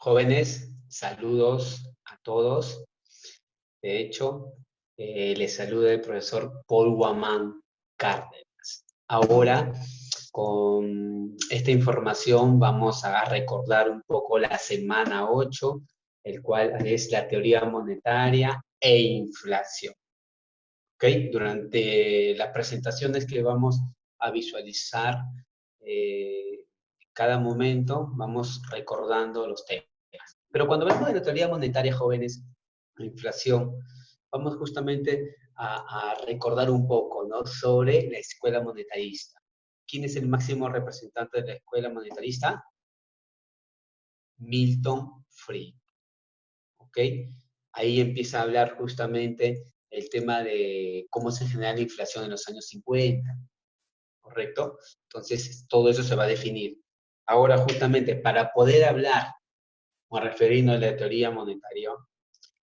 Jóvenes, saludos a todos. De hecho, les saluda el profesor Paul Guamán Cárdenas. Ahora, con esta información vamos a recordar un poco la semana 8, el cual es la teoría monetaria e inflación. ¿Okay? Durante las presentaciones que vamos a visualizar, cada momento vamos recordando los temas. Pero cuando hablamos de la teoría monetaria, jóvenes, la inflación, vamos justamente a recordar un poco, ¿no?, sobre la escuela monetarista. ¿Quién es el máximo representante de la escuela monetarista? Milton Friedman. ¿Ok? Ahí empieza a hablar justamente el tema de cómo se genera la inflación en los años 50, ¿correcto? Entonces, todo eso se va a definir. Ahora, justamente, para poder hablar o referirnos a la teoría monetaria,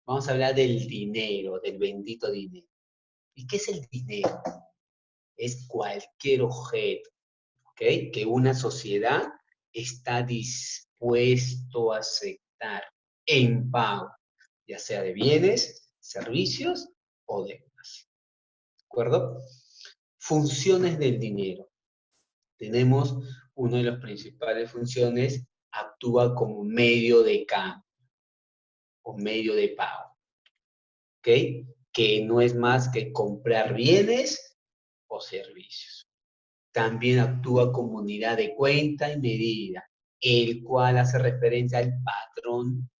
vamos a hablar del dinero, del bendito dinero. ¿Y qué es el dinero? Es cualquier objeto, ¿ok?, que una sociedad está dispuesto a aceptar en pago, ya sea de bienes, servicios o deudas. ¿De acuerdo? Funciones del dinero. Tenemos una de las principales funciones, actúa como medio de cambio o medio de pago. ¿Ok? Que no es más que comprar bienes o servicios. También actúa como unidad de cuenta y medida, el cual hace referencia al patrón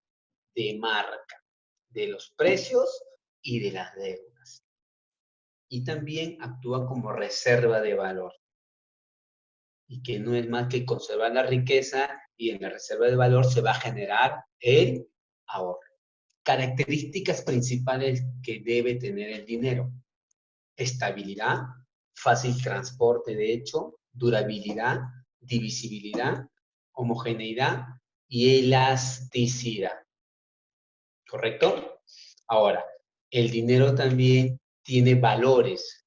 de marca de los precios y de las deudas. Y también actúa como reserva de valor, y que no es más que conservar la riqueza, y en la reserva de valor se va a generar el ahorro. Características principales que debe tener el dinero: estabilidad, fácil transporte de hecho, durabilidad, divisibilidad, homogeneidad y elasticidad. ¿Correcto? Ahora, el dinero también tiene valores.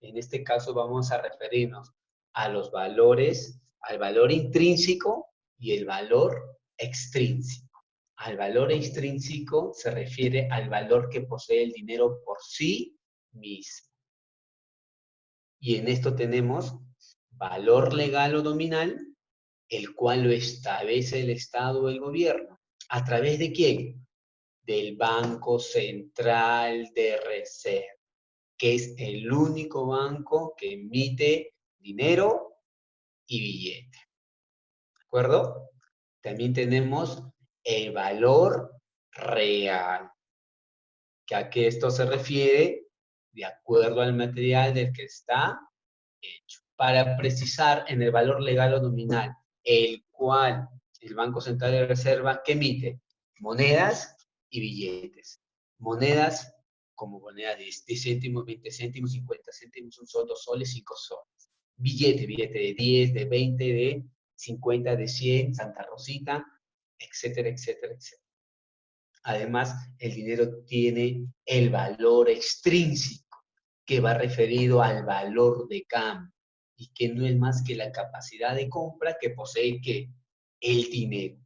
En este caso vamos a referirnos a los valores, al valor intrínseco y el valor extrínseco. Al valor extrínseco se refiere al valor que posee el dinero por sí mismo. Y en esto tenemos valor legal o nominal, el cual lo establece el Estado o el gobierno. ¿A través de quién? Del Banco Central de Reserva, que es el único banco que emite dinero y billete. ¿De acuerdo? También tenemos el valor real, que a qué esto se refiere de acuerdo al material del que está hecho. Para precisar en el valor legal o nominal, el cual el Banco Central de Reserva, ¿qué emite? Monedas y billetes. Monedas como monedas de 10 céntimos, 20 céntimos, 50 céntimos, 1 sol, 2 soles, 5 soles. Billete de 10, de 20, de 50, de 100, Santa Rosita, etcétera, etcétera, etcétera. Además, el dinero tiene el valor extrínseco, que va referido al valor de cambio, y que no es más que la capacidad de compra que posee ¿qué? El dinero.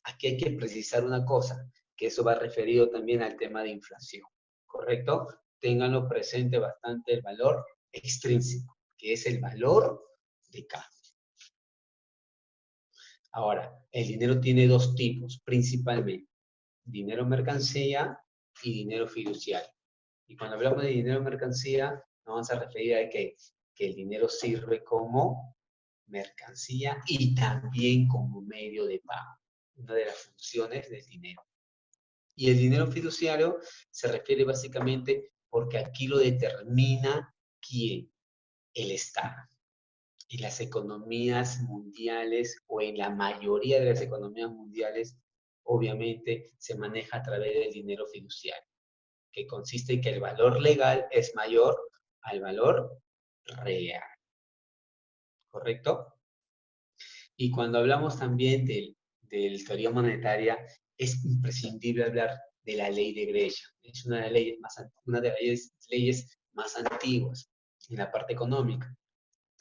Aquí hay que precisar una cosa, que eso va referido también al tema de inflación, ¿correcto? Ténganlo presente bastante el valor extrínseco, que es el valor de cambio. Ahora, el dinero tiene dos tipos, principalmente: dinero mercancía y dinero fiduciario. Y cuando hablamos de dinero mercancía, nos vamos a referir a que el dinero sirve como mercancía y también como medio de pago, una de las funciones del dinero. Y el dinero fiduciario se refiere básicamente porque aquí lo determina ¿quién? El Estado. En las economías mundiales, o en la mayoría de las economías mundiales, obviamente se maneja a través del dinero fiduciario, que consiste en que el valor legal es mayor al valor real. ¿Correcto? Y cuando hablamos también de teoría monetaria, es imprescindible hablar de la ley de Gresham. Es una de las leyes más antiguas en la parte económica.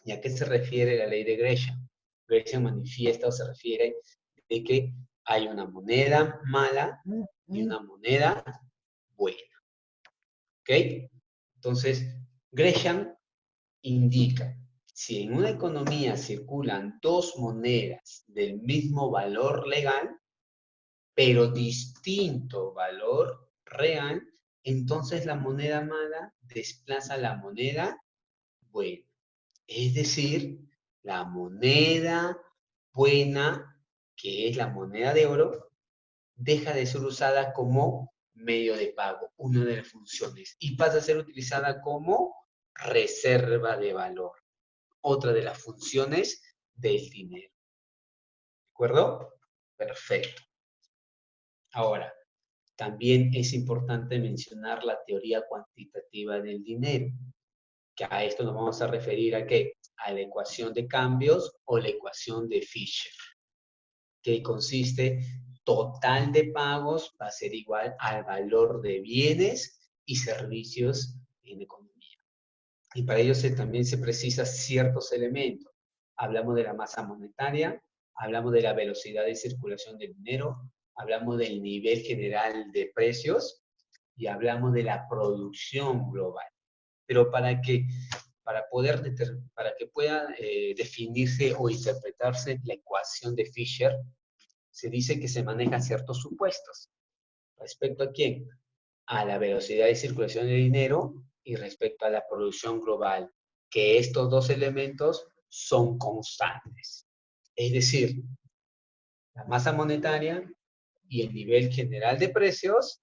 ¿Y a qué se refiere la ley de Gresham? Gresham manifiesta o se refiere de que Hay una moneda mala y una moneda buena. ¿Ok? Entonces, Gresham indica, si en una economía circulan dos monedas del mismo valor legal, pero distinto valor real, entonces la moneda mala desplaza la moneda buena. Es decir, la moneda buena, que es la moneda de oro, deja de ser usada como medio de pago, una de las funciones, y pasa a ser utilizada como reserva de valor, otra de las funciones del dinero. ¿De acuerdo? Perfecto. Ahora, también es importante mencionar la teoría cuantitativa del dinero, que a esto nos vamos a referir a qué? A la ecuación de cambios o la ecuación de Fisher, que consiste total de pagos va a ser igual al valor de bienes y servicios en economía. Y para ello también se precisan ciertos elementos. Hablamos de la masa monetaria, hablamos de la velocidad de circulación del dinero, hablamos del nivel general de precios y hablamos de la producción global. Pero para que pueda definirse o interpretarse la ecuación de Fisher, se dice que se manejan ciertos supuestos. ¿Respecto a quién? A la velocidad de circulación del dinero y respecto a la producción global, que estos dos elementos son constantes. Es decir, la masa monetaria y el nivel general de precios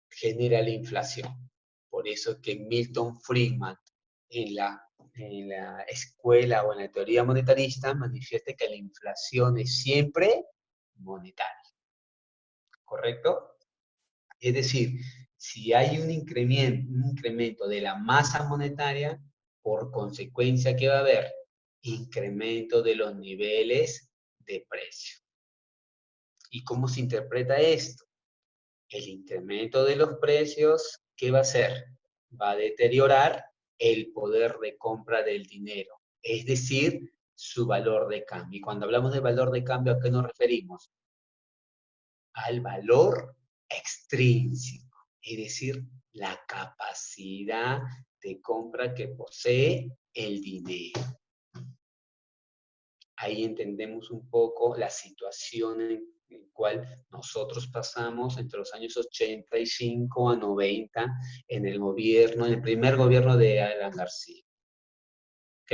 genera la inflación. Por eso que Milton Friedman en la escuela o en la teoría monetarista manifiesta que la inflación es siempre monetaria. ¿Correcto? Es decir, si hay un incremento de la masa monetaria, por consecuencia, ¿qué va a haber? Incremento de los niveles de precio. ¿Y cómo se interpreta esto? El incremento de los precios, ¿qué va a hacer? Va a deteriorar el poder de compra del dinero, es decir, su valor de cambio. Y cuando hablamos de valor de cambio, ¿a qué nos referimos? Al valor extrínseco, es decir, la capacidad de compra que posee el dinero. Ahí entendemos un poco la situación en la cual nosotros pasamos entre los años 85 a 90 en el primer gobierno de Alan García. ¿Ok?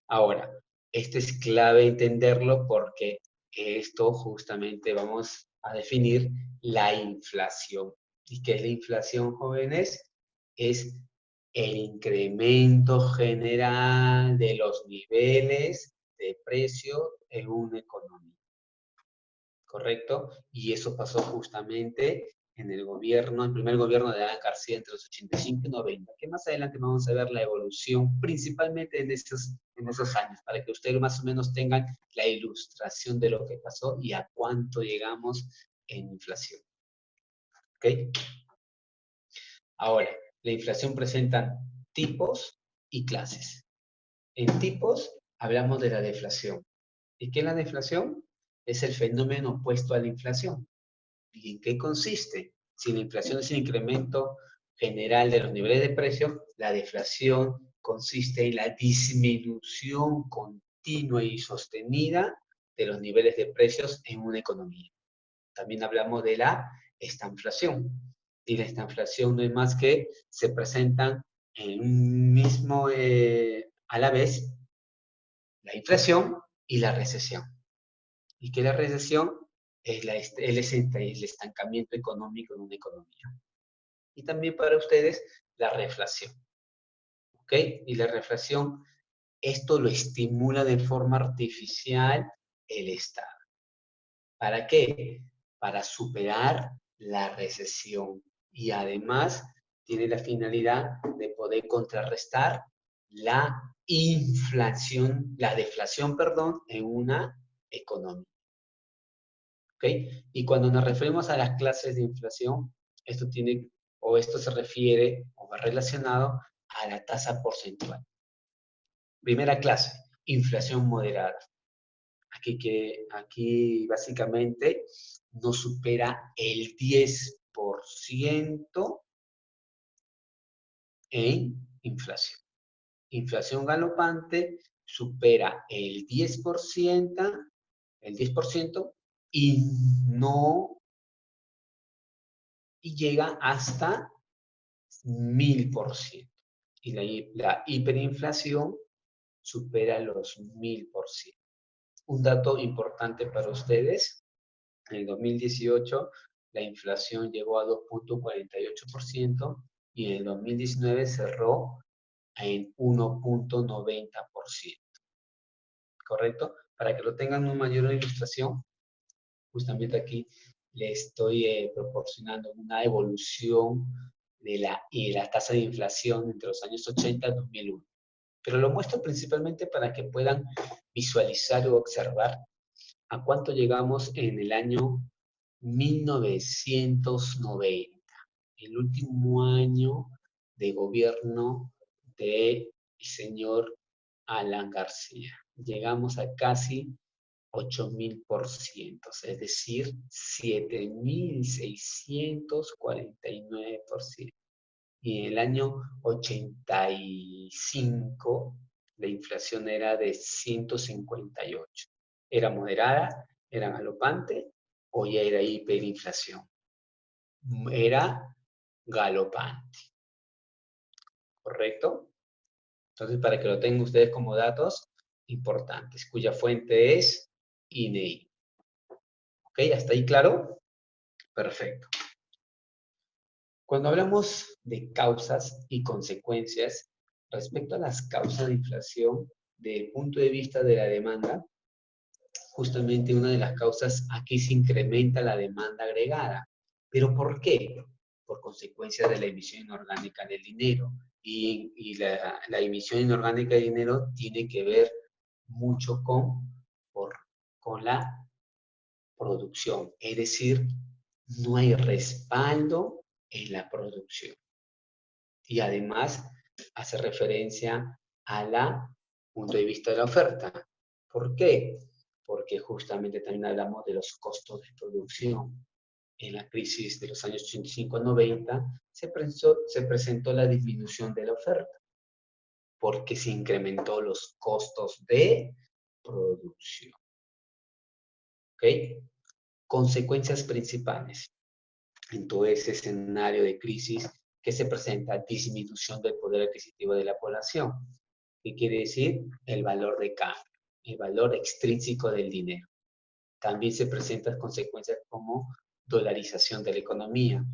Ahora, esto es clave entenderlo porque esto justamente vamos a definir la inflación. ¿Y qué es la inflación, jóvenes? Es el incremento general de los niveles de precio en una economía. ¿Correcto? Y eso pasó justamente en el primer gobierno de Alan García entre los 85 y 90, que más adelante vamos a ver la evolución, principalmente en esos años, para que ustedes más o menos tengan la ilustración de lo que pasó y a cuánto llegamos en inflación. ¿Ok? Ahora, la inflación presenta tipos y clases. En tipos hablamos de la deflación. ¿Y qué es la deflación? Es el fenómeno opuesto a la inflación. ¿Y en qué consiste? Si la inflación es el incremento general de los niveles de precios, la deflación consiste en la disminución continua y sostenida de los niveles de precios en una economía. También hablamos de la estanflación. Y la estanflación no es más que se presentan en un mismo, a la vez, la inflación y la recesión. Y que la recesión es el estancamiento económico en una economía. Y también para ustedes la reflación. ¿Ok? Y la reflación, esto lo estimula de forma artificial el Estado. ¿Para qué? Para superar la recesión. Y además tiene la finalidad de poder contrarrestar la inflación, la deflación, perdón, en una economía. ¿Ok? Y cuando nos referimos a las clases de inflación, esto se refiere o va relacionado a la tasa porcentual. Primera clase, inflación moderada. Aquí básicamente no supera el 10% en inflación. Inflación galopante supera el 10% y no, y llega hasta 1000%. Y la hiperinflación supera los 1000%. Un dato importante para ustedes, en el 2018 la inflación llegó a 2.48% y en el 2019 cerró en 1.90%. ¿Correcto? Para que lo tengan una mayor ilustración, justamente aquí le estoy proporcionando una evolución de la tasa de inflación entre los años 80 y 2001. Pero lo muestro principalmente para que puedan visualizar o observar a cuánto llegamos en el año 1990, el último año de gobierno del señor Alan García. Llegamos a casi 8000%, es decir, 7649%. Y en el año 85 la inflación era de 158. ¿Era moderada? ¿Era galopante? ¿O ya era hiperinflación? Era galopante. ¿Correcto? Entonces, para que lo tengan ustedes como datos importantes, cuya fuente es INEI. ¿Ok? ¿Hasta ahí claro? Perfecto. Cuando hablamos de causas y consecuencias, respecto a las causas de inflación, desde el punto de vista de la demanda, justamente una de las causas, aquí se incrementa la demanda agregada. ¿Pero por qué? Por consecuencia de la emisión inorgánica del dinero. Y la emisión inorgánica de dinero tiene que ver mucho con la producción. Es decir, no hay respaldo en la producción. Y además hace referencia a la punto de vista de la oferta. ¿Por qué? Porque justamente también hablamos de los costos de producción. En la crisis de los años 85-90 se presentó la disminución de la oferta porque se incrementó los costos de producción. ¿Ok? Consecuencias principales en todo ese escenario de crisis que se presenta: disminución del poder adquisitivo de la población. ¿Qué quiere decir? El valor de cambio, el valor extrínseco del dinero. También se presentan consecuencias como dolarización de la economía,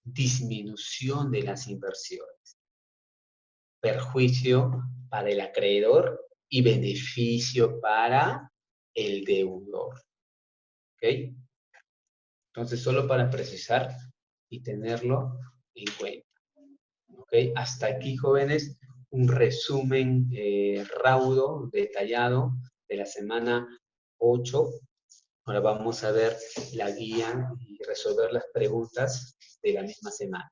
disminución de las inversiones, perjuicio para el acreedor y beneficio para el deudor. ¿Ok? Entonces, solo para precisar y tenerlo en cuenta. ¿Ok? Hasta aquí, jóvenes, un resumen raudo, detallado de la semana 8. Ahora vamos a ver la guía y resolver las preguntas de la misma semana.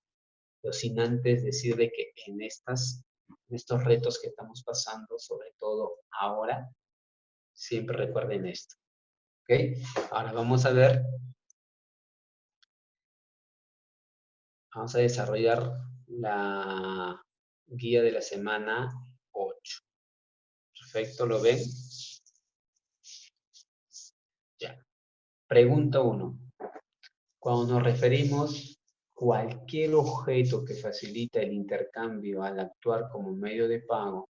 Pero sin antes decirle que en estos retos que estamos pasando, sobre todo ahora, siempre recuerden esto. ¿Ok? Ahora vamos a desarrollar la guía de la semana 8. Perfecto, ¿lo ven? Ya. Pregunta 1. Cuando nos referimos a cualquier objeto que facilita el intercambio al actuar como medio de pago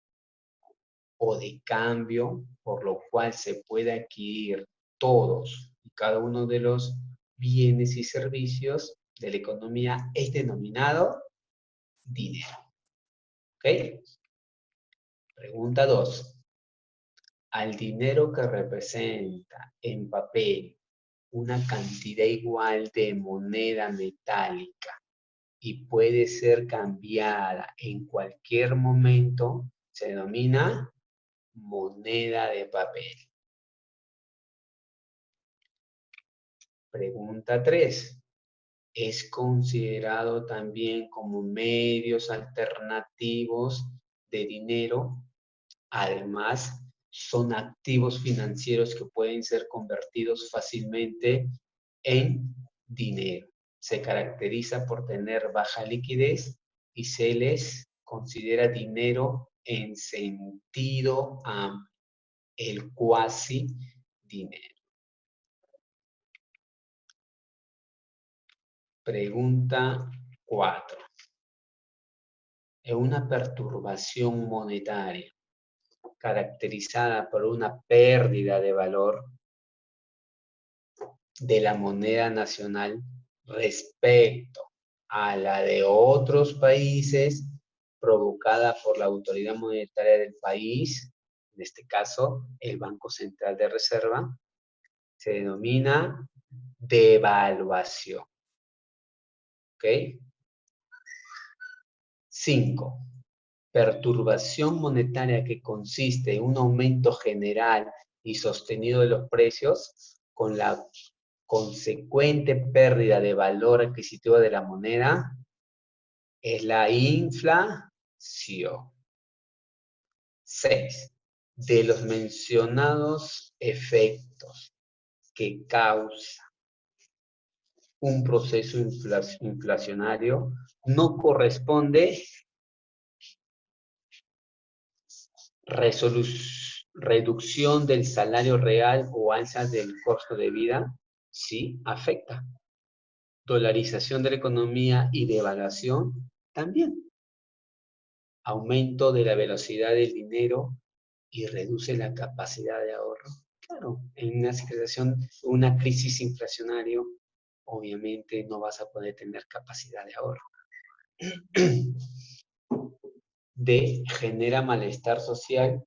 o de cambio, por lo cual se puede adquirir todos y cada uno de los bienes y servicios de la economía, es denominado dinero. ¿Ok? Pregunta 2. Al dinero que representa en papel una cantidad igual de moneda metálica y puede ser cambiada en cualquier momento, se denomina moneda de papel. Pregunta 3. ¿Es considerado también como medios alternativos de dinero? Además, son activos financieros que pueden ser convertidos fácilmente en dinero. Se caracteriza por tener baja liquidez y se les considera dinero en sentido amplio, el cuasi dinero. Pregunta 4. En una perturbación monetaria caracterizada por una pérdida de valor de la moneda nacional respecto a la de otros países, provocada por la autoridad monetaria del país, en este caso el Banco Central de Reserva, se denomina devaluación. ¿Ok? 5. Perturbación monetaria que consiste en un aumento general y sostenido de los precios con la consecuente pérdida de valor adquisitivo de la moneda es la inflación. 6. De los mencionados efectos que causa un proceso inflacionario, no corresponde reducción del salario real o alza del costo de vida. Sí, afecta. Dolarización de la economía y devaluación también. Aumento de la velocidad del dinero y reduce la capacidad de ahorro. Claro, en una situación, una crisis inflacionaria, obviamente no vas a poder tener capacidad de ahorro. D, genera malestar social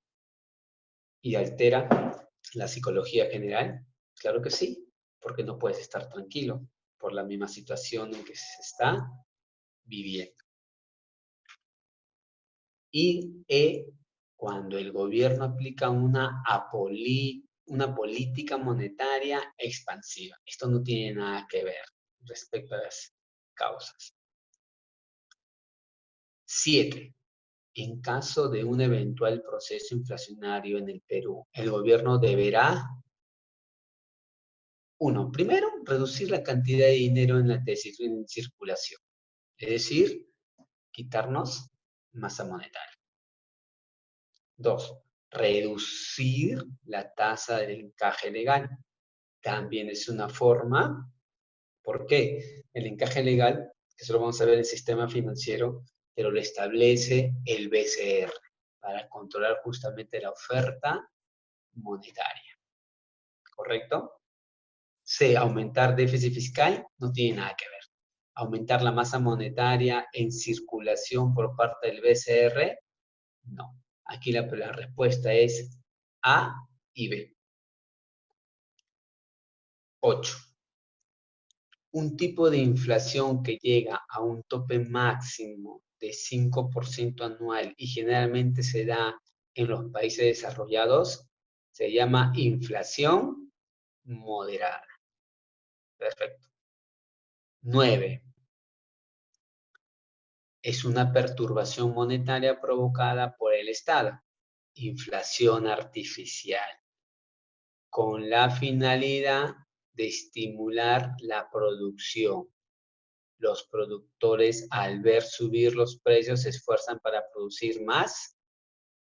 y altera la psicología general. Claro que sí, porque no puedes estar tranquilo por la misma situación en que se está viviendo. Y cuando el gobierno aplica una política monetaria expansiva. Esto no tiene nada que ver respecto a las causas. 7. En caso de un eventual proceso inflacionario en el Perú, el gobierno deberá, 1. Primero, reducir la cantidad de dinero en circulación. Es decir, quitarnos masa monetaria. 2. Reducir la tasa del encaje legal. También es una forma. ¿Por qué? El encaje legal, que eso lo vamos a ver en el sistema financiero, pero lo establece el BCR para controlar justamente la oferta monetaria. ¿Correcto? C. Aumentar déficit fiscal no tiene nada que ver. Aumentar la masa monetaria en circulación por parte del BCR, no. Aquí la respuesta es A y B. 8. Un tipo de inflación que llega a un tope máximo de 5% anual y generalmente se da en los países desarrollados, se llama inflación moderada. Perfecto. 9. Es una perturbación monetaria provocada por el Estado. Inflación artificial, con la finalidad de estimular la producción. Los productores, al ver subir los precios, se esfuerzan para producir más.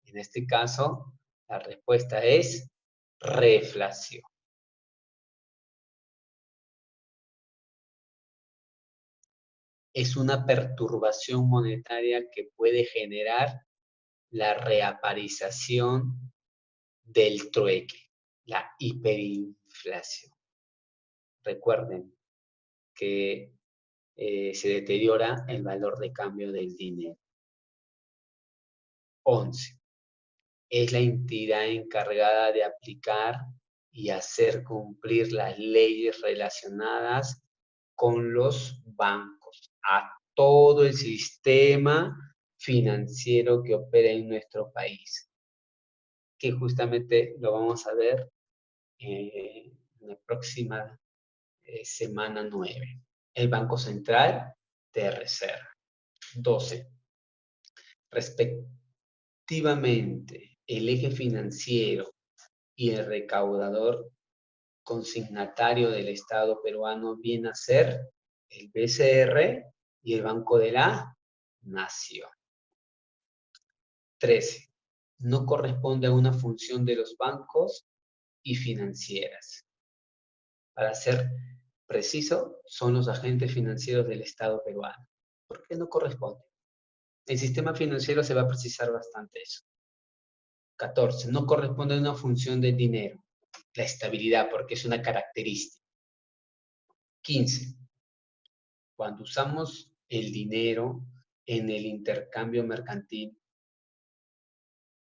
En este caso, la respuesta es reflación. Es una perturbación monetaria que puede generar la reaparición del trueque, la hiperinflación. Recuerden que se deteriora el valor de cambio del dinero. 11. Es la entidad encargada de aplicar y hacer cumplir las leyes relacionadas con los bancos, a todo el sistema financiero que opera en nuestro país, que justamente lo vamos a ver en la próxima semana 9. El Banco Central de Reserva. 12. Respectivamente, el eje financiero y el recaudador consignatario del Estado peruano viene a ser el BCR y el Banco de la Nación. 13. No corresponde a una función de los bancos y financieras. Para ser preciso, son los agentes financieros del Estado peruano. ¿Por qué no corresponde? El sistema financiero se va a precisar bastante eso. 14. No corresponde a una función del dinero. La estabilidad, porque es una característica. 15. Cuando usamos el dinero en el intercambio mercantil,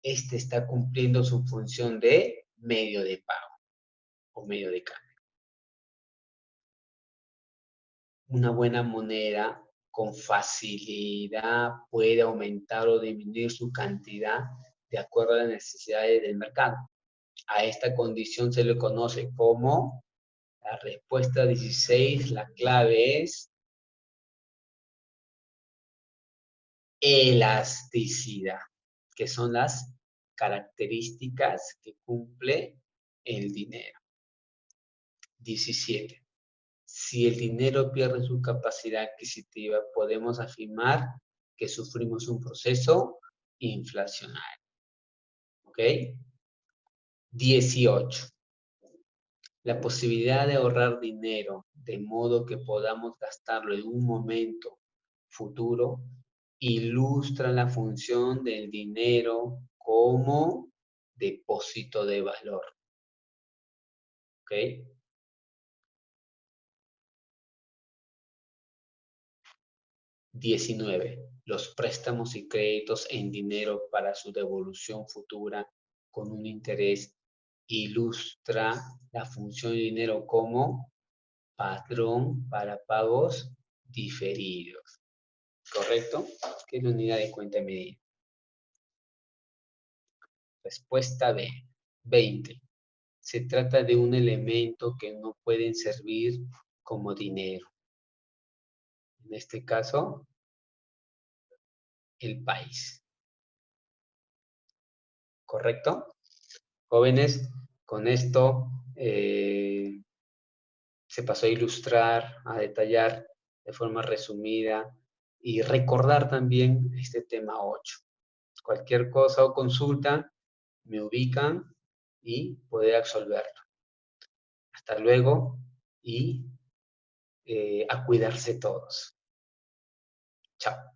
este está cumpliendo su función de medio de pago o medio de cambio. Una buena moneda con facilidad puede aumentar o disminuir su cantidad de acuerdo a las necesidades del mercado. A esta condición se le conoce como la respuesta 16, la clave es elasticidad, que son las características que cumple el dinero. 17. Si el dinero pierde su capacidad adquisitiva, podemos afirmar que sufrimos un proceso inflacionario. ¿Ok? 18. La posibilidad de ahorrar dinero de modo que podamos gastarlo en un momento futuro ilustra la función del dinero como depósito de valor. ¿Ok? 19. Los préstamos y créditos en dinero para su devolución futura con un interés ilustra la función de dinero como patrón para pagos diferidos. ¿Correcto? ¿Qué es la unidad de cuenta medida? Respuesta B. 20. Se trata de un elemento que no pueden servir como dinero. En este caso, el país. ¿Correcto? Jóvenes, con esto se pasó a ilustrar, a detallar de forma resumida y recordar también este tema 8. Cualquier cosa o consulta, me ubican y poder absolverlo. Hasta luego y a cuidarse todos. Chao.